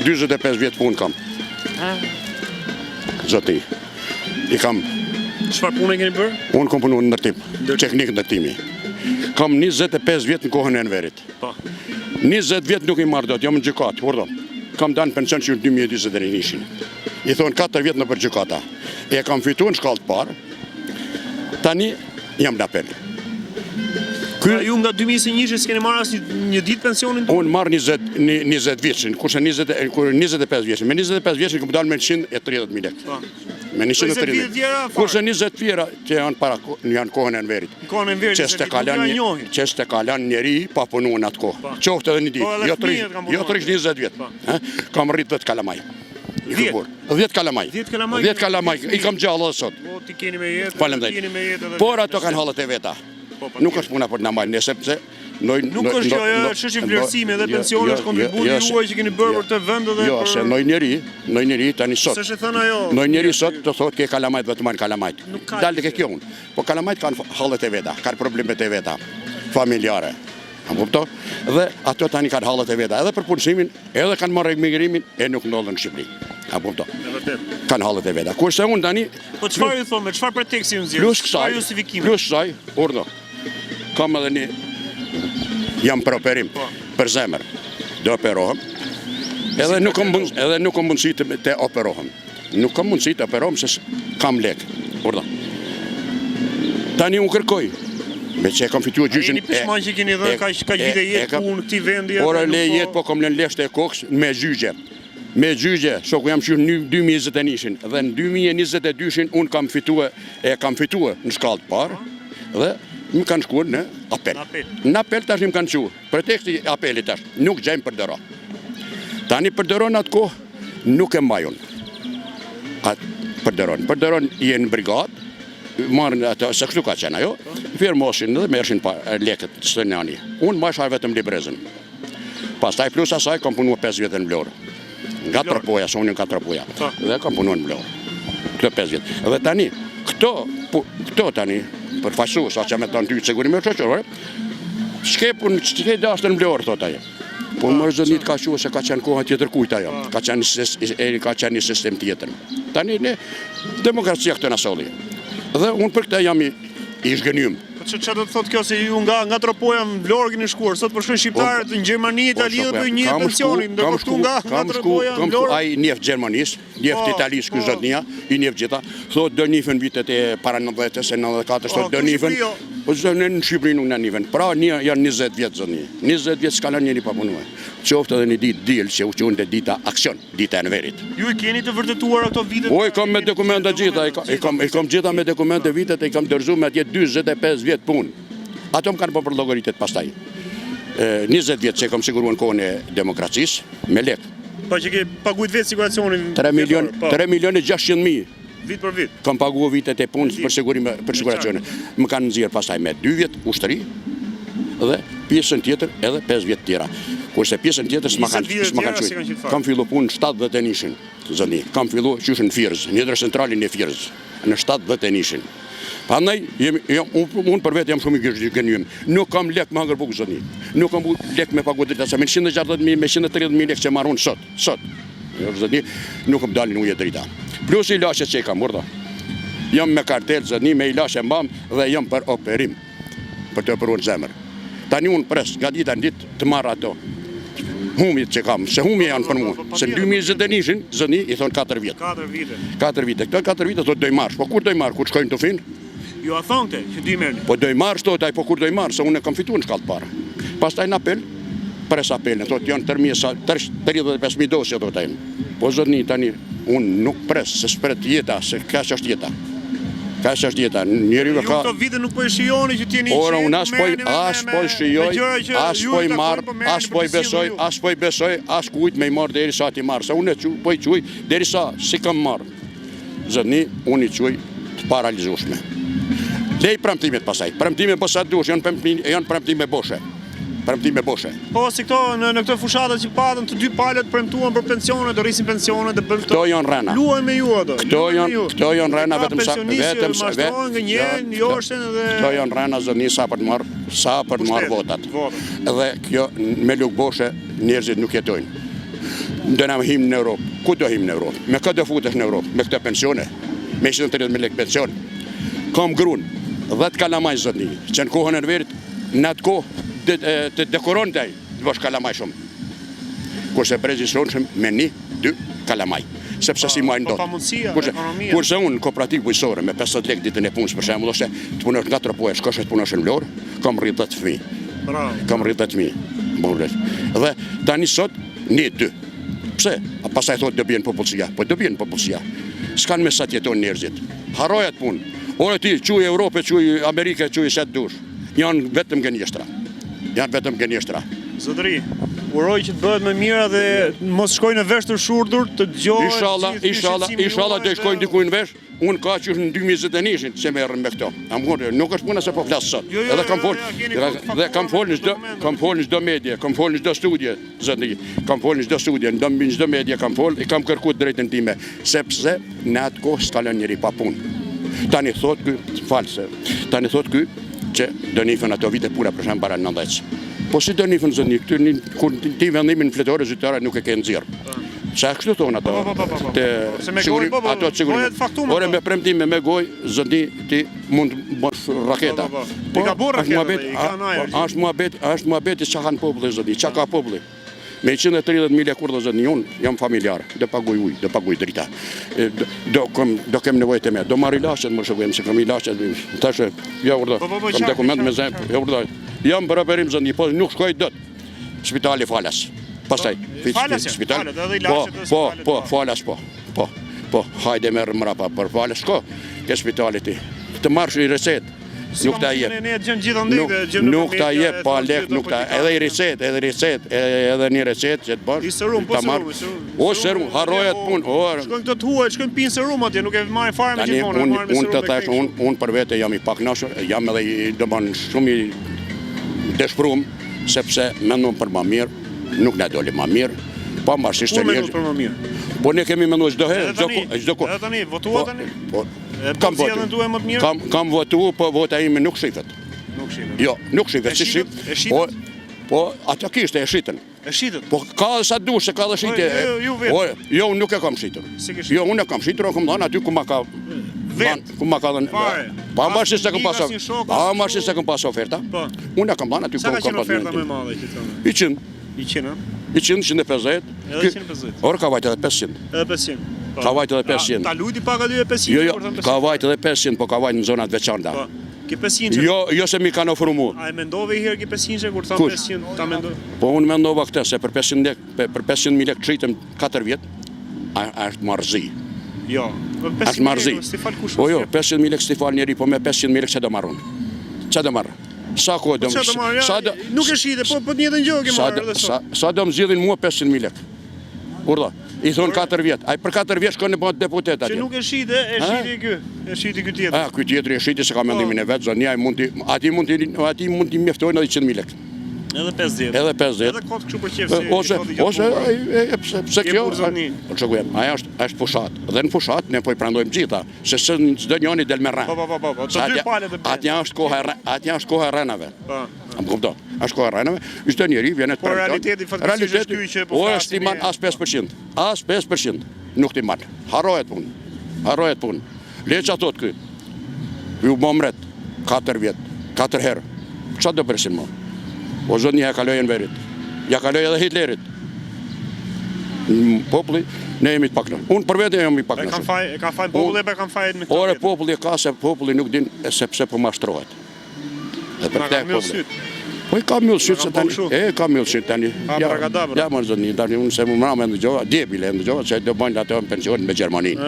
45 vjet punë kam. Zoti. I kam. Çfarë pune keni bërë? Unë kam punuar në ndërtim, teknik ndërtimi. Kam 25 vjet në kohën e Enverit. Po. 20 vjet nuk i marr dot, jam në gjykatë, urdhëm. Kam dalë në pension që në 2021. I thonë 4 vjet në për gjykata. E kam fituar në shkallë të parë. Tani jam në apel. Ju nga 2021 s'keni marrë as një ditë pensionin? Unë marr 20 vjeçin, kurse 25 vjeçin. Me 25 vjeçin kam dalë me 130.000 lekë. Me 130.000. Kurse 20 vjera që janë kohën e Enverit. Kohën e Enverit që s'te kalan njeri pa punuar në atë kohë. Qoftë edhe një ditë, jo 20 vjet. Kam rrit 10 kalamaj. 10 kalamaj. 10 kalamaj. I kam gjallë edhe sot. Po ti keni me jetë. Faleminderit. Por ato kanë hallet e veta. Nuk është puna për të na marrë, sepse nuk është kjo çështje vlerësimi edhe pensioni është kontributi juaj që keni bërë për të vend edhe jo, se ndonjë njeri tani sot. S'është thënë ajo. Ndonjë njeri sot të thotë ke kalamajt vetëm janë kalamajt. Dalë ke kjo unë. Po kalamajt kanë hallet e veta, kanë problemet e veta familjare. A kupton? Dhe ato tani kanë hallet e veta, edhe për punësimin, edhe kanë marrë emigrimin e nuk ndodhen në Shqipëri. A kupton? Kanë hallet e veta. Kurse unë tani po çfarë ju thonë, çfarë preteksti ju nxjerr? Plus kësaj, urdhë. Kam edhe një jam për operim, për zemër. Do operohem. Edhe nuk kam mundësi të operohem. Nuk kam mundësi të operohem se kam lekë. Urdhë. Tani unë kërkoj. Me që e kam fituar gjyqin. Jeni pishman që keni dhënë kaq vite jetë punë këtij vendi. Ora le jetë po kam lënë leshtë e kokës me gjyqje. Me gjyqje, shoku jam qyrë në 2021 dhe në 2022 unë kam fituar në shkallë të parë dhe më kanë shkuar në apel. Në apel tash më kanë shkuar. Preteksti apelit tash nuk gjejmë përdero. Tani përderon atë kohë nuk e mbajon. Përderon jenë në brigadë. Marrën ato se kështu ka qenë ajo, firmosin dhe merrshin lekët së nani. Unë mbajsha vetëm librezën. Pastaj plus asaj kam punuar 5 vjet në Vlorë. Nga Tropoja, unë nga Tropoja. Dhe kam punuar në Vlorë. Këto 5 vjet. Dhe tani, këto tani, përfaqësues, sa që me të ndytë sigurime shoqërore, s'ke dashur në Vlorë, thot ajo. Po më zënit ka thënë se ka qenë koha tjetër kujt ajo. Ka qenë një sistem tjetër. Tani ne demokracia këtë na solli. Dhe unë për këta jam i shgënjym. Që do të thotë kjo se ju nga Tropoja në Vlorë keni shkuar, sot përshkruajnë shqiptarët në Gjermani, Itali dhe për një pensionin, ndërkohë këtu nga Tropoja në Vlorë. Ai njeft Gjermanisë, njeft Italisë ky zotnia, i njeft gjitha. Thotë do nifen vitet e para 90-s e 94-s, thotë do nifen. Po në Shqipëri nuk na nifen. Pra janë 20 vjet zotni. 20 vjet s'ka lënë njëri pa punuar. Qoftë edhe një ditë diel që u qunë dita aksion, dita e Enverit. Ju i keni të vërtetuar ato vitet? Po i kam me dokumenta gjitha, i kam gjitha me dokumente vitet, i kam dorëzuar me atje 45 vjet punë. Ato më kanë po për llogaritet pastaj. 20 vjet që kam siguruar në kohën e demokracisë me lekë. Pa që ke paguajt vetë siguracionin? 3.600.000. Vit për vit? Kam paguar vitet e punës për siguracionin. Më kanë nxjerr pastaj me 2 vjet ushtri dhe pjesën tjetër edhe 5 vjet tjera. Kurse pjesën tjetër s'ma kanë qujtë. Kam filluar punë në 70-nishin, zëni. Kam filluar qysh në Firz, në hidrocentralin e Firz, në 70-nishin. Prandaj unë për vetë jam shumë i gënjym. Nuk kam lek me hangër bukë zëni. Nuk kam lek me paguar drita se me 160.000, me 130.000 lekë që marrun sot. Jo zëni, nuk kam dalin ujë drita. Plus ilaçet që kam urdhë. Jam me kartel zëni, me ilaçe mbam dhe jam për operim për të operuar zemër. Tani unë pres nga dita në ditë të marr ato humit që kam, se humje janë për mua. Se në 2021 zëni i thonë 4 vjet. 4 vite. 4 vite. Këto 4 vite thotë do i marrësh. Po kur do i marr? Kur shkojnë të fin? Ju a thonte që do i merrni. Po do i marrësh thotë ai, po kur do i marr? Se unë kam fituar në shkallë parë. Pastaj në apel, pres apelin, thotë janë 35.000 dosje thotë ai. Po zëni tani unë nuk pres se s'pret jeta, se kaq është jeta. Kaq është jeta. Njeriu ka këto vite nuk po e shijoni që t'jeni ora unë as po shijoj, as po i marr, as po i besoj, as kujt me i marr derisa ti marr. Se unë po i quj derisa si kam marr. Zëni unë i quj të paralizueshme. Lej premtimet pasaj. Premtimet po sa dush janë premtime boshe. Premtime boshe. Po si këto në këtë fushatë që patën të dy palët premtuan për pensione, do rrisin pensione, do bën këto. Këto janë rëna. Luaj me ju ato. Këto janë rëna vetëm sa Këto janë rëna zëni sa për të marr votat. Dhe kjo me luk boshe njerëzit nuk jetojnë. do na him në Europë. Ku do him në Europë? Me këtë do futesh në Europë, me këtë pensione, me 130.000 lekë pension. Kam gruan 10 kalamaj zotni, që në kohën e verit, në atë kohë të dekoron taj, të bësh kalamaj shumë. Kurse prezisonshëm me 1-2 kalamaj. Sepse si majnë dot. Kurse unë në kooperativë bujësore me 50 lekë ditën e punës për shembull, ose të punosh nga tropoja, shkosh të punosh në Vlorë, kam rrit 10 fëmijë. Kam rrit 10 fëmijë. Dhe tani sot 1-2. Pse? A pastaj thotë do bien popullsia. Po do bien popullsia. S'kan me sa të jeton njerëzit. Harrojat punë. Ora ti quaj Europë, quaj Amerikë, quaj sa dush. Janë vetëm gënjeshtra. Janë vetëm gënjeshtra. Zotëri, uroj që të bëhet më mira dhe mos shkojnë në vesh të shurdur, të dëgjohen. Inshallah do shkojnë diku në vesh. Unë ka që në 2021 që merrem me këto. Nuk është puna se po flas sot. Edhe kam folë në çdo media, kam folë në çdo studio, zotëri. Kam folë në çdo studio, në çdo media kam folë, i kam kërkuar drejtën time, sepse në atë kohë s'ka lënë njëri pa punë. Tani thot ky, false. Tani thot ky që do nifën ato vite pura për shemb para 90. Po si do nifën zotëri, këtu kur ti vendimin fletore zyrtare nuk e ke nxjerr. Qa kështu thonë ato? Ato të sigurim. Ore me premtime me goj, zëndi ti mund bësh raketa. Ashtë muhabeti që kanë populli, zëndi, që ka populli. Me 130.000 lekë dhe zëndi, unë jam familjar, do paguj ujë, do paguj drita. Do kem nevojë të me, do marr ilashet, më shëgujeme, se kam ilashet, tashe, ja urdo, kam dokument me zemë, ja urdo. Jam baraberim zëndi, po nuk shkoj dot, spitali falas. Pastaj, spital. Po, falas po, hajde merë mrapa për falas, shko, ke spitalit ti. Të marrësh i reset, nuk ta jep. Nuk ta jep, pa lek, nuk ta, edhe i reset, edhe një reset që të bësh, ta marrë. O, serum, harrojat punë. Shkojnë këtë të huaj, shkojnë pinë serum atje, nuk e marrë fare me gjithmonë. Unë të thash, unë për vete jam i paknashur, jam edhe i dëban shumë i dëshprum, sepse mendon për ma mirë, nuk na doli më mirë, pa marrësisht të njerëz. Për më mirë. Po ne kemi menduar çdo herë, çdo kohë. Edhe tani, votuat tani? Po. Kam votuar. Kam votuar, po vota ime nuk shifet. Nuk shifet. Jo, nuk shifet, si shifet. Po, ato kishte e shitën. E shitët? Po ka sa dush, se ka dhe shitje. Jo, unë nuk e kam shitur. Jo, unë e kam shitur, kam dhënë aty ku ma ka ku ma ka dhënë. Pa marrësisht se kam pas oferta. Unë e kam dhënë aty ku Sa kam ka qenë pas. oferta më e madhe që thonë? 100. 100, 150. Edhe 150. Orë ka vajt edhe 500. Edhe 500. Ka vajt edhe 500. Ta lujti pak aty e 500. Jo, ka vajt edhe 500, po ka vajt në zonat veçanta. Ke 500. Jo se mi kanë ofru mu. A e mendove i herë ke 500 kur tha 500, ta mendove? Po unë mendova këtë, se për 500.000 lekë të rritëm 4 vjetë, është marzi. Jo, është marzi. Po jo, 500.000 lekë s'ti fal njeri, po me 500.000 lekë që do marrun. Që do marrë? Sa kohë do më... Nuk e shite, po të njëtën gjë ke marrë edhe sot. Sa do më zgjidhin mua 500.000 lekë? Urda, i thonë 4 vjetë. Ai për 4 vjetë shkon në bëhet deputet atje. Që nuk e shite, e shiti ky tjetër. Ky tjetëri e shiti se ka mendimin e vetë, zonia ati mund t'i mjeftojnë edhe 100.000 lekë. Edhe 50. Edhe 50. Edhe kot kështu për qef si... Ose, pse kjo... Aja është fushat. Dhe në fushat ne po i prandojmë gjitha, se së çdo njëri del me rënë. Po, të dy palet e bërë. Atja është koha e rënave. Më kupton? Është koha e rënave, çdo njeri vjen të prandon. Po realiteti fatkeqësisht është ky që po flas. Ora ti marr as 5%. As 5%. Nuk ti marr. Harrohet punë. Leça thot ky. Ju bomret 4 vjet, 4 herë. Çfarë do presin më? O zonë ja kaloi në verit. Ja kaloi edhe Hitlerit. Populli, ne jemi të pakna. Unë për vete jam i pakna. E ka fajnë populli, e kam fajnë me këta. Ore populli ka se populli nuk din sepse po mashtrohet. Dhe për te populli. Po i ka mjëllë shqytë se tani. Ka mjëllë shqytë tani. Ja më zonë, tani unë se më mramë e ndëgjova, djebile e ndëgjova, që do bëjnë ato në pensionin me Gjermaninë.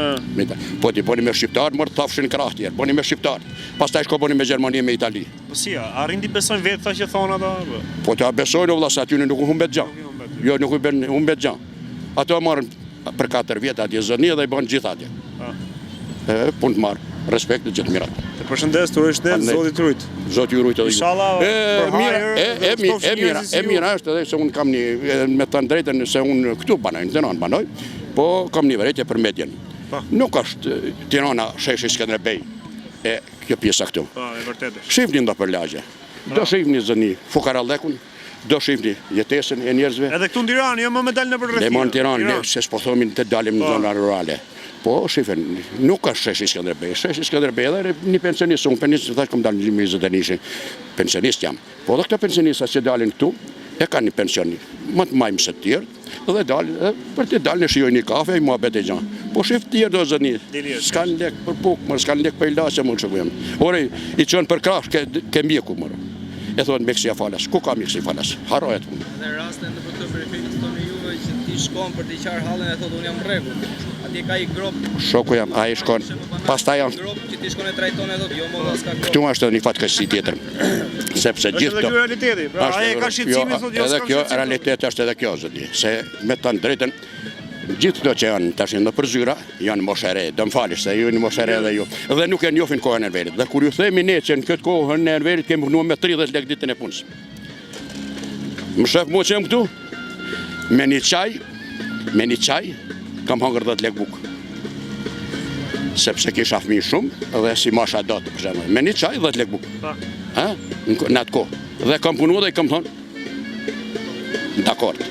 Po ti boni me shqiptarë, mërë të thafshin krah tjerë, boni me shqiptarë. Pastaj shko boni me Gjermaninë me Itali. Po si, a rindi besojnë vetë ta që thonë ato? Po ta besojnë o vlla se aty nuk u humbet gjë. Jo, nuk u humbet gjë. Ato marrën për 4 vjet atje zëni dhe i bën gjithë atje. Punë të marr, respekt të gjithë mirat. Të përshëndes, të uroj shëndet, Zoti të rujt. Zoti ju rujt edhe ju. Inshallah, mira është edhe se unë kam një, me të drejtën se unë këtu banoj, në Tiranë banoj, po kam një vërejtje për medjen. Nuk është Tirana sheshi Skënderbej e kjo pjesa këtu. Po, e vërtetë. Shifni ndo për lagje. Do shifni zëni Fukarallekun, do shifni jetesën e njerëzve. Edhe këtu në Tiranë, jo më me dalë në për rrethina. Ne në Tiranë, ne se s'po thomin të dalim në zona rurale. Po, shifen, nuk ka sheshi Skënderbej. Sheshi Skënderbej edhe një pensionist, unë pensionist, thash kom dalë në 2021, pensionist jam. Po edhe këta pensionistat që dalin këtu, e ka një pension, më të majmë se të tjerë, dhe dalë, për të dalë në shioj një kafe, i mua bete gjanë. Po shif të tjerë do zëni, s'kan lek për pukë, s'kan lek për ilasë, mund që kujem. Ore, i qënë për krash, ke mjeku mërë. E thonë mjekësia falas, ku ka mjekësi falas? Harojet punë. Dhe rastin në për të periferisë tonë juve që ti shkon për t'i qarë halën e thotë unë jam rregull. Atje ka i grop. Shoku jam, ai shkon. Pastaj janë Grop që ti shkon e trajton e thotë jo më s'ka grop. këtu është një fatkeqësi tjetër. Sepse gjithë Është edhe kjo realiteti. Pra ai ka shqetësimin thotë jo edhe s'ka kjo shqetësim. realitet është edhe kjo zoti, se me të drejtën gjithë këto që janë tash në përzyra janë moshare, do më falësh se ju në moshare edhe ju. Dhe nuk e njohin kohën e verit. Dhe kur ju themi ne që në këtë kohën e verit kemi punuar me 30 lekë ditën e punës. Më shef mua që jam këtu me një çaj kam hangër 10 lekë bukë. Sepse kisha fëmijë shumë dhe si masha datë për shembull. Me një çaj 10 lekë bukë. Ha? Në atë kohë. Dhe kam punuar dhe i kam thonë dakord.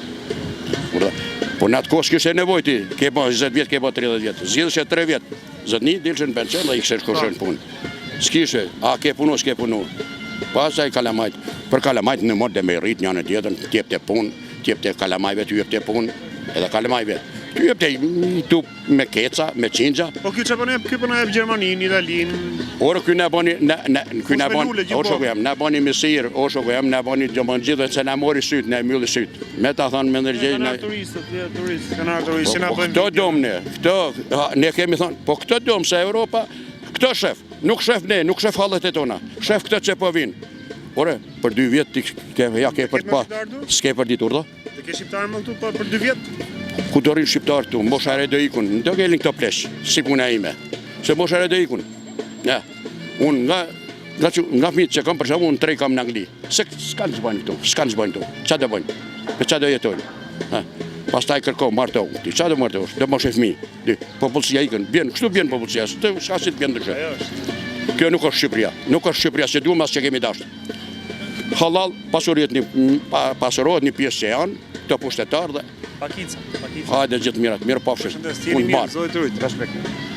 Po në atë kohë s'kishe nevojë ti, ke po 20 vjet, ke po 30 vjet. Zgjidhëshe 3 vjet. Zotni dilshën pension dhe i kishe shkoshën punë. S'kishe, a ke punu, s'ke punu. Pastaj kalamajt, për kalamajt në mod dhe me rrit një anë tjetër, t'jep të punë, t'jep të kalamajve, t'jep të punë, edhe kalamajve. T'jep të tu me keca, me qingja. Po ky çfarë ne ky po na jep Gjermaninë, Italinë. Ora ky na bani na bani mesir, ose ku jam na bani domosdoshmë gjithë se na mori syt, na mylli syt. Me ta thënë me ndërgjegje na turistë, kanë turistë, si na bëjmë. Këto dom ne, ne kemi thënë, po këto dom se Europa, këto shef, nuk shef ne, nuk shef hallet e tona. Shef këto që po vinë. Ore, për 2 vjet ti ke për të pa. S'ke për ditur do? Të ke shqiptarë më këtu për 2 vjet? Ku do rinë shqiptarë tu, moshare do ikun, do gelin këto plesh, si puna ime. Se moshare do ikun. Ja. Unë nga fëmijët që kam për shembull, unë 3 kam në Angli. Se s'kan zbojnë këtu, Çfarë do bëjnë? Me çfarë do jetojnë? Ha. Pastaj kërko martohu. Ti çfarë do martohesh? Do moshë fëmijë. Popullsia ikën, bjen, kështu bjen popullsia. S'ka si të bjen ndryshe. Kjo nuk është Shqipëria. Nuk është Shqipëria se duam as që kemi dashur. Halal pasuriet pasurohet një pjesë që janë, këto pushtetarë dhe Pakica. hajde gjithë mirat, mirë pafshës. Shëndes, jeni mirë, zoti Turit. Respekt.